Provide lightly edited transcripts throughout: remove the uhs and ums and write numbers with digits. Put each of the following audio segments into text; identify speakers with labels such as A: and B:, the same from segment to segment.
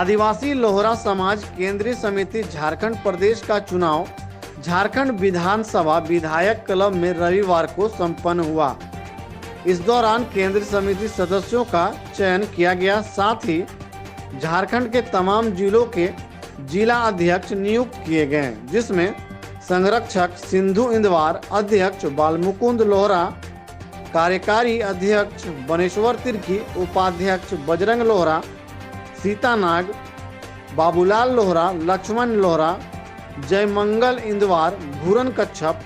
A: आदिवासी लोहरा समाज केंद्रीय समिति झारखंड प्रदेश का चुनाव झारखंड विधानसभा विधायक क्लब में रविवार को संपन्न हुआ। इस दौरान केंद्रीय समिति सदस्यों का चयन किया गया। साथ ही झारखंड के तमाम जिलों के जिला अध्यक्ष नियुक्त किए गए, जिसमें संरक्षक सिंधु इंदवार, अध्यक्ष बालमुकुंद लोहरा, कार्यकारी अध्यक्ष बनेश्वर तिर्की, उपाध्यक्ष बजरंग लोहरा, सीतानाग, बाबूलाल लोहरा, लक्ष्मण लोहरा, जयमंगल इंदवार, घूरन कच्छप,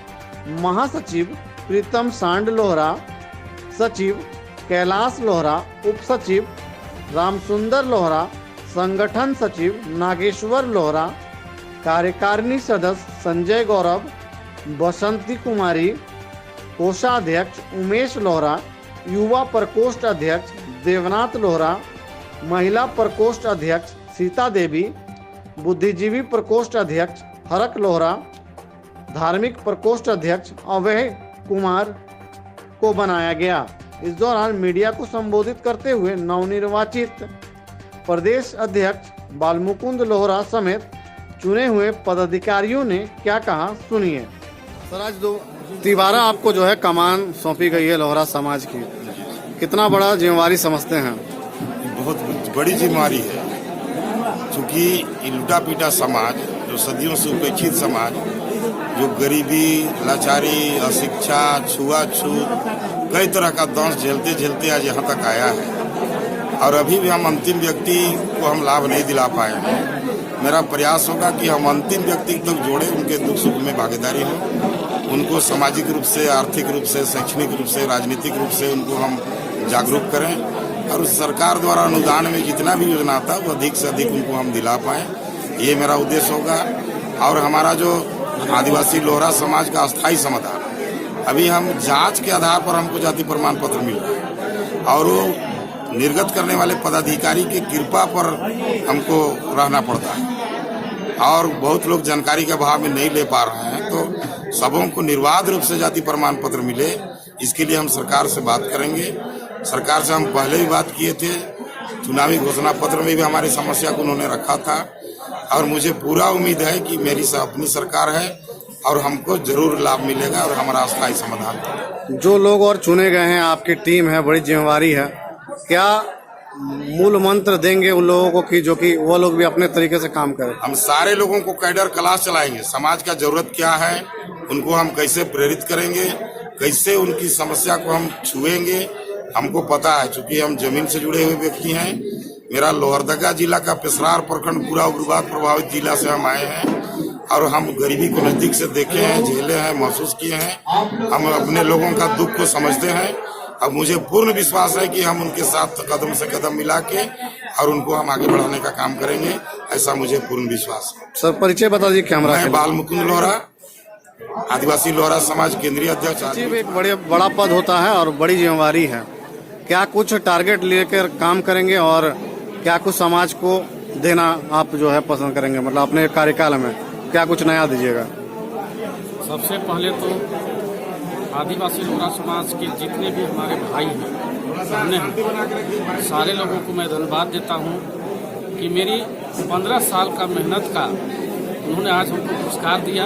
A: महासचिव प्रीतम सांड लोहरा, सचिव कैलाश लोहरा, उप सचिव रामसुंदर लोहरा, संगठन सचिव नागेश्वर लोहरा, कार्यकारिणी सदस्य संजय गौरव, बसंती कुमारी, कोषाध्यक्ष उमेश लोहरा, युवा प्रकोष्ठ अध्यक्ष देवनाथ लोहरा, महिला प्रकोष्ठ अध्यक्ष सीता देवी, बुद्धिजीवी प्रकोष्ठ अध्यक्ष हरक लोहरा, धार्मिक प्रकोष्ठ अध्यक्ष अभय कुमार को बनाया गया। इस दौरान मीडिया को संबोधित करते हुए नवनिर्वाचित प्रदेश अध्यक्ष बालमुकुंद लोहरा समेत चुने हुए पदाधिकारियों ने क्या कहा, सुनिए। सर, आज तिवारा आपको जो है कमान सौंपी गई है लोहरा समाज की, कितना बड़ा जिम्मेवारी समझते हैं?
B: बहुत बड़ी जिम्मेवारी है, क्योंकि ये लुटा पीटा समाज, जो सदियों से उपेक्षित समाज, जो गरीबी, लाचारी, अशिक्षा, छुआछूत, कई तरह का दंश झेलते झेलते आज यहाँ तक आया है। और अभी भी हम अंतिम व्यक्ति को हम लाभ नहीं दिला पाए हैं। मेरा प्रयास होगा कि हम अंतिम व्यक्ति तक जोड़े, उनके दुख सुख में भागीदारी हो, उनको सामाजिक रूप से, आर्थिक रूप से, शैक्षणिक रूप से, राजनीतिक रूप से उनको हम जागरूक करें और सरकार द्वारा अनुदान में जितना भी योजना आता है वो अधिक से अधिक उनको हम दिला पाएं, ये मेरा उद्देश्य होगा। और हमारा जो आदिवासी लोहरा समाज का अस्थायी समाधान, अभी हम जांच के आधार पर हमको जाति प्रमाण पत्र मिल रहा है और वो निर्गत करने वाले पदाधिकारी की कृपा पर हमको रहना पड़ता है और बहुत लोग जानकारी के अभाव में नहीं ले पा रहे हैं। तो सबों को निर्बाध रूप से जाति प्रमाण पत्र मिले, इसके लिए हम सरकार से बात करेंगे। सरकार से हम पहले भी बात किए थे, चुनावी घोषणा पत्र में भी हमारी समस्या को उन्होंने रखा था और मुझे पूरा उम्मीद है कि मेरी अपनी सरकार है और हमको जरूर लाभ मिलेगा और हमारा अस्थायी समाधान।
A: जो लोग और चुने गए हैं, आपकी टीम है, बड़ी जिम्मेवारी है, क्या मूल मंत्र देंगे उन लोगों को कि जो कि वो लोग भी अपने तरीके से काम करें?
B: हम सारे लोगों को कैडर क्लास चलाएंगे, समाज का जरूरत क्या है, उनको हम कैसे प्रेरित करेंगे, कैसे उनकी समस्या को हम छुएंगे। हमको पता है, चूंकि हम जमीन से जुड़े हुए व्यक्ति हैं। मेरा लोहरदगा जिला का पेशरार प्रखंड पूरा उग्रवाद प्रभावित जिला से हम आए हैं और हम गरीबी को नजदीक से देखे हैं, झेले हैं, महसूस किए हैं। हम अपने लोगों का दुख को समझते हैं। अब मुझे पूर्ण विश्वास है कि हम उनके साथ कदम से कदम मिला के और उनको हम आगे बढ़ाने का काम करेंगे, ऐसा मुझे पूर्ण विश्वास है।
A: सर, परिचय बता दीजिए कैमरा।
B: मैं बालमुकुंद लोहरा, आदिवासी लोहरा समाज केंद्रीय अध्यक्ष।
A: एक बड़ा पद होता है और बड़ी जिम्मेवारी है, क्या कुछ टारगेट लेकर काम करेंगे और क्या कुछ समाज को देना आप जो है पसंद करेंगे, मतलब अपने कार्यकाल में क्या कुछ नया दीजिएगा?
C: सबसे पहले तो आदिवासी लोहरा समाज के जितने भी हमारे भाई हैं, बहने हैं, सारे लोगों को मैं धन्यवाद देता हूं कि मेरी 15 साल का मेहनत का उन्होंने आज हमको पुरस्कार दिया।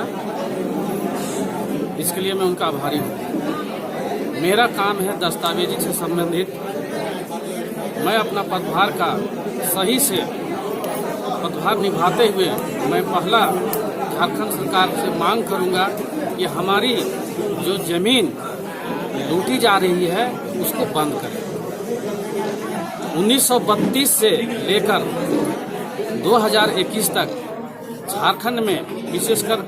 C: इसके लिए मैं उनका आभारी हूं। मेरा काम है दस्तावेजी से संबंधित। मैं अपना पदभार का सही से पदभार निभाते हुए मैं पहला झारखंड सरकार से मांग करूंगा कि हमारी जो जमीन लूटी जा रही है उसको बंद करें। 1932 से लेकर 2021 तक झारखंड में विशेषकर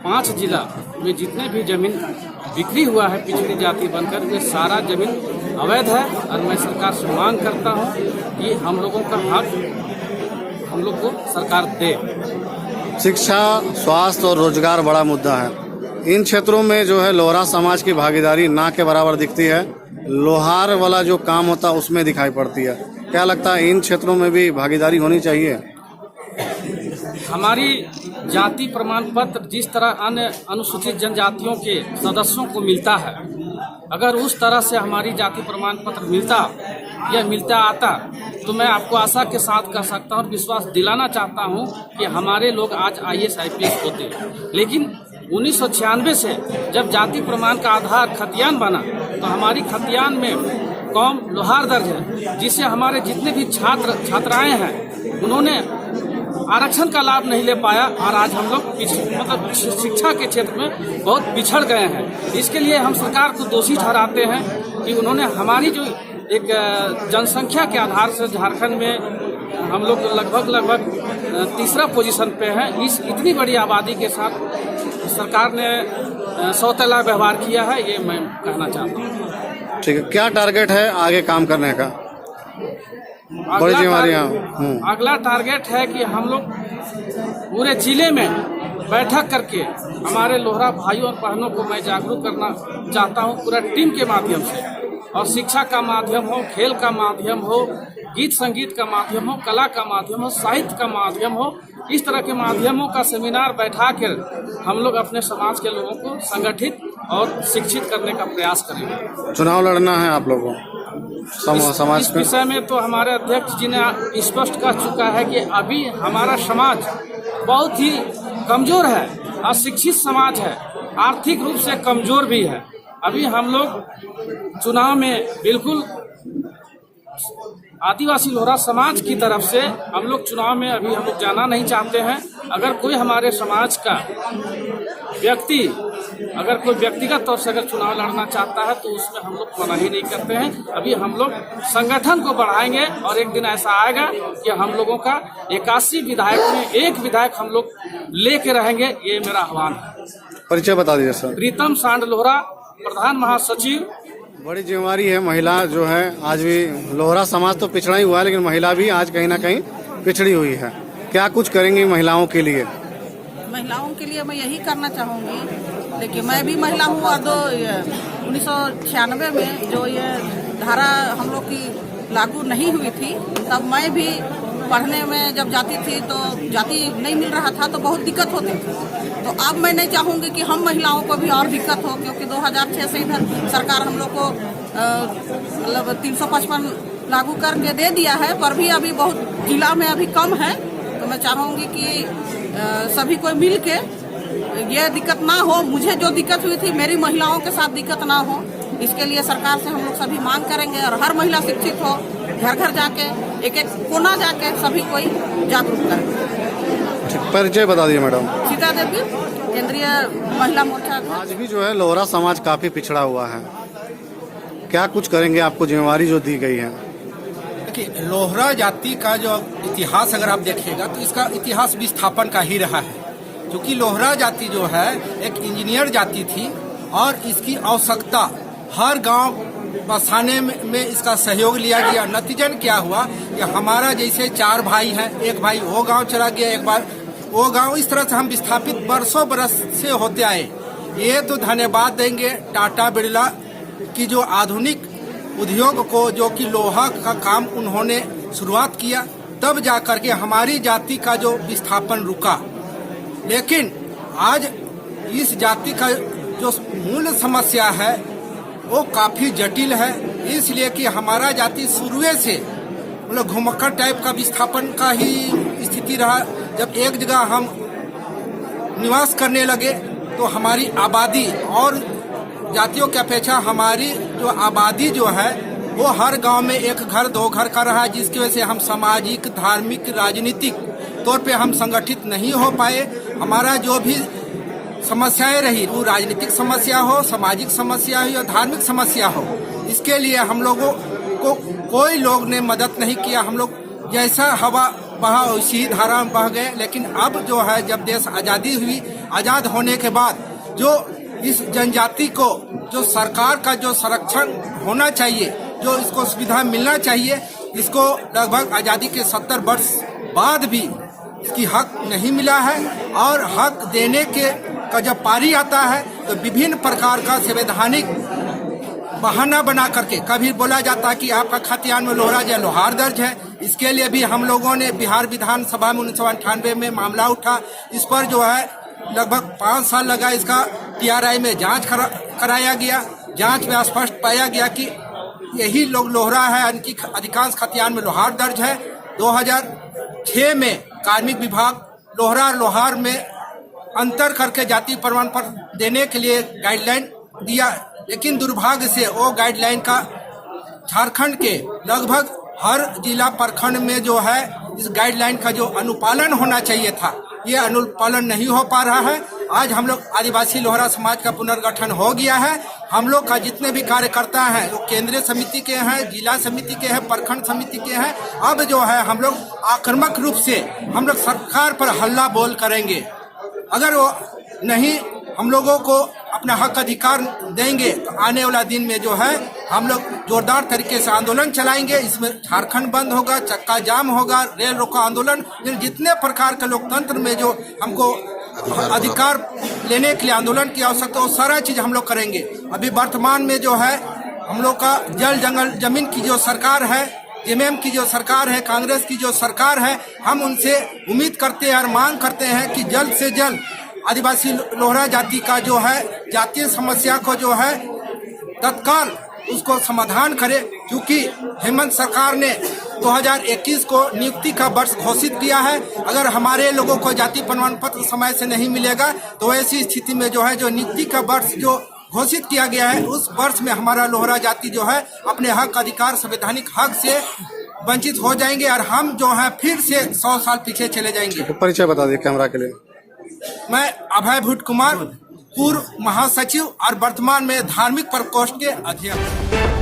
C: 5 जिला में जितने भी जमीन बिक्री हुआ है पिछड़ी जाति बनकर, वे सारा जमीन अवैध है और मैं सरकार से मांग करता हूं कि हम लोगों का हक हम लोग को सरकार दे।
A: शिक्षा, स्वास्थ्य और रोजगार बड़ा मुद्दा है। इन क्षेत्रों में जो है लोहरा समाज की भागीदारी ना के बराबर दिखती है। लोहार वाला जो काम होता है उसमें दिखाई पड़ती है। क्या लगता है इन क्षेत्रों में भी भागीदारी होनी चाहिए?
C: हमारी जाति प्रमाण पत्र जिस तरह अन्य अनुसूचित जनजातियों के सदस्यों को मिलता है, अगर उस तरह से हमारी जाति प्रमाण पत्र मिलता या मिलता आता तो मैं आपको आशा के साथ कह सकता हूँ और विश्वास दिलाना चाहता हूँ कि हमारे लोग आज IAS IPS होते। लेकिन 1996 से जब जाति प्रमाण का आधार खतियान बना तो हमारी खतियान में कौम लोहार दर्ज है, जिससे हमारे जितने भी छात्र छात्राएं हैं उन्होंने आरक्षण का लाभ नहीं ले पाया और आज हम लोग मतलब शिक्षा के क्षेत्र में बहुत पिछड़ गए हैं। इसके लिए हम सरकार को दोषी ठहराते हैं कि उन्होंने हमारी जो एक जनसंख्या के आधार से झारखंड में हम लोग लगभग तीसरा पोजीशन पे हैं। इस इतनी बड़ी आबादी के साथ सरकार ने सौतेला व्यवहार किया है, ये मैं कहना चाहता हूँ।
A: ठीक है, क्या टारगेट है आगे काम करने का? बड़ी जिम्मेदारियां।
C: अगला टारगेट है कि हम लोग पूरे जिले में बैठक करके हमारे लोहरा भाइयों और बहनों को मैं जागरूक करना चाहता हूं, पूरा टीम के माध्यम से, और शिक्षा का माध्यम हो, खेल का माध्यम हो, गीत संगीत का माध्यम हो, कला का माध्यम हो, साहित्य का माध्यम हो, इस तरह के माध्यमों का सेमिनार बैठा कर हम लोग अपने समाज के लोगों को संगठित और शिक्षित करने का प्रयास करेंगे।
A: चुनाव लड़ना है आप लोगों समाज
C: इस विषय में तो हमारे अध्यक्ष जी ने स्पष्ट कह चुका है कि अभी हमारा समाज बहुत ही कमजोर है, अशिक्षित समाज है, आर्थिक रूप से कमजोर भी है। अभी हम लोग चुनाव में बिल्कुल आदिवासी लोहरा समाज की तरफ से हम लोग चुनाव में अभी हम लोग जाना नहीं चाहते हैं। अगर कोई हमारे समाज का व्यक्ति अगर कोई व्यक्तिगत तौर से अगर चुनाव लड़ना चाहता है तो उसमें हम लोग मनाही नहीं करते हैं। अभी हम लोग संगठन को बढ़ाएंगे और एक दिन ऐसा आएगा कि हम लोगों का 81 विधायक में एक विधायक हम लोग लेके रहेंगे। ये मेरा आह्वान है।
A: परिचय बता दीजिए सर।
C: प्रीतम सांड लोहरा, प्रधान महासचिव।
A: बड़ी जिम्मेदारी है, महिला जो है आज भी लोहरा समाज तो पिछड़ा ही हुआ है, लेकिन महिला भी आज कहीं ना कहीं पिछड़ी हुई है। क्या कुछ करेंगी महिलाओं के लिए?
D: महिलाओं के लिए मैं यही करना चाहूँगी, लेकिन मैं भी महिला हूँ और 1996 में जो ये धारा हम लोग की लागू नहीं हुई थी तब मैं भी पढ़ने में जब जाती थी तो जाति नहीं मिल रहा था तो बहुत दिक्कत होती थी। तो अब मैं नहीं चाहूँगी कि हम महिलाओं को भी और दिक्कत हो, क्योंकि 2006 से इधर सरकार हम लोग को मतलब 355 लागू करके दे दिया है, पर भी अभी बहुत जिला में अभी कम है। तो मैं चाहूँगी कि सभी को मिल के ये दिक्कत ना हो, मुझे जो दिक्कत हुई थी मेरी महिलाओं के साथ दिक्कत ना हो, इसके लिए सरकार से हम लोग सभी मांग करेंगे और हर महिला शिक्षित हो, घर घर जाके एक एक कोना जाके सभी कोई जागरूक करें।
A: परिचय बता दिए मैडम।
D: सीता देवी, केंद्रीय महिला मोर्चा।
A: आज भी जो है लोहरा समाज काफी पिछड़ा हुआ है, क्या कुछ करेंगे? आपको जिम्मेवारी जो दी गई है।
E: देखिए, लोहरा जाति का जो इतिहास अगर आप देखिएगा तो इसका इतिहास विस्थापन का ही रहा है, क्योंकि लोहरा जाति जो है एक इंजीनियर जाति थी और इसकी आवश्यकता हर गांव बसाने में इसका सहयोग लिया गया। नतीजन क्या हुआ कि हमारा जैसे 4 भाई हैं, एक भाई वो गांव चला गया, एक बार वो गांव, इस तरह से हम विस्थापित बरसों बरस से होते आए। ये तो धन्यवाद देंगे टाटा बिरला की जो आधुनिक उद्योग को, जो कि लोहा का काम उन्होंने शुरुआत किया, तब जा करके हमारी जाति का जो विस्थापन रुका। लेकिन आज इस जाति का जो मूल समस्या है वो काफी जटिल है, इसलिए कि हमारा जाति शुरुए से मतलब घुमक्कड़ टाइप का विस्थापन का ही स्थिति रहा। जब एक जगह हम निवास करने लगे तो हमारी आबादी और जातियों की अपेक्षा हमारी जो आबादी जो है वो हर गांव में 1 घर 2 घर का रहा, जिसकी वजह से हम सामाजिक, धार्मिक, राजनीतिक तौर पे हम संगठित नहीं हो पाए। हमारा जो भी समस्याएं रही, वो राजनीतिक समस्या हो, सामाजिक समस्या हो या धार्मिक समस्या हो, इसके लिए हम लोगों को कोई लोग ने मदद नहीं किया। हम लोग जैसा हवा बहा वैसी ही धारा में बह गए। लेकिन अब जो है, जब देश आज़ादी हुई, आज़ाद होने के बाद जो इस जनजाति को जो सरकार का जो संरक्षण होना चाहिए, जो इसको सुविधा मिलना चाहिए, इसको लगभग आज़ादी के 70 वर्ष बाद भी इसकी हक नहीं मिला है। और हक देने के का जब पारी आता है तो विभिन्न प्रकार का संवैधानिक बहाना बना करके कभी बोला जाता है कि आपका खतियान में लोहरा या लोहार दर्ज है। इसके लिए भी हम लोगों ने बिहार विधानसभा में 1998 में मामला उठा। इस पर जो है लगभग 5 साल लगा। इसका TRI में जांच कराया गया। जांच में स्पष्ट पाया गया कि यही लोग लोहरा है, इनकी अधिकांश खतियान में लोहार दर्ज है। 2006 में कार्मिक विभाग लोहरा और लोहार में अंतर करके जाति प्रमाण पत्र देने के लिए गाइडलाइन दिया, लेकिन दुर्भाग्य से वो गाइडलाइन का झारखंड के लगभग हर जिला प्रखंड में जो है इस गाइडलाइन का जो अनुपालन होना चाहिए था, ये अनुपालन नहीं हो पा रहा है। आज हम लोग आदिवासी लोहरा समाज का पुनर्गठन हो गया है। हम लोग का जितने भी कार्यकर्ता हैं, वो केंद्रीय समिति के हैं, जिला समिति के हैं, प्रखंड समिति के हैं। अब जो है हम लोग आक्रामक रूप से हम लोग सरकार पर हल्ला बोल करेंगे। अगर वो नहीं हम लोगों को अपना हक अधिकार देंगे तो आने वाला दिन में जो है हम लोग जोरदार तरीके से आंदोलन चलाएंगे। इसमें झारखंड बंद होगा, चक्का जाम होगा, रेल रोको आंदोलन, जितने प्रकार के लोकतंत्र में जो हमको अधिकार लेने के लिए आंदोलन की आवश्यकता, वो सारा चीज हम लोग करेंगे। अभी वर्तमान में जो है हम लोग का जल जंगल जमीन की जो सरकार है, जेएमएम की जो सरकार है, कांग्रेस की जो सरकार है, हम उनसे उम्मीद करते हैं और मांग करते हैं कि जल्द से जल्द आदिवासी लोहरा जाति का जो है जातीय समस्या को जो है तत्काल उसको समाधान करे। क्योंकि हेमंत सरकार ने 2021 को नियुक्ति का वर्ष घोषित किया है। अगर हमारे लोगों को जाति प्रमाण पत्र समय से नहीं मिलेगा तो ऐसी स्थिति में जो है जो नियुक्ति का वर्ष जो घोषित किया गया है, उस वर्ष में हमारा लोहरा जाति जो है अपने हक अधिकार संवैधानिक हक से वंचित हो जाएंगे और हम जो है फिर से 100 साल पीछे चले जाएंगे।
A: परिचय बता दिए कैमरा के लिए।
E: मैं अभय भूट कुमार, पूर्व महासचिव और वर्तमान में धार्मिक प्रकोष्ठ के अध्यक्ष।